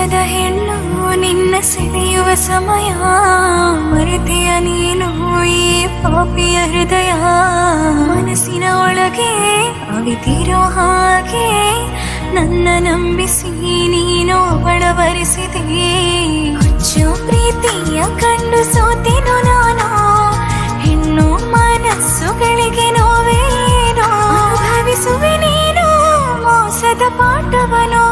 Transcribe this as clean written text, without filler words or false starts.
ಮೋಸದ ಹೆಣ್ಣು ನಿನ್ನ ಸೆಳೆಯುವ ಸಮಯ, ಮರೆತೆಯ ನೀನು ಈ ಪಾಪಿಯ ಹೃದಯ. ಮನಸ್ಸಿನ ಒಳಗೆ ಅವಿತಿರೋ ಹಾಗೆ ನನ್ನ ನಂಬಿಸಿ ನೀನು ಅವಳವರಿಸಿದೆ. ಹುಚ್ಚು ಪ್ರೀತಿಯ ಕಂಡು ಸೋತೆನು ನಾನು, ಹೆಣ್ಣು ಮನಸ್ಸುಗಳಿಗೆ ನೋವೇನೋ. ಅನುಭವಿಸುವೆ ನೀನು ಮೋಸದ ಪಾಠವನು.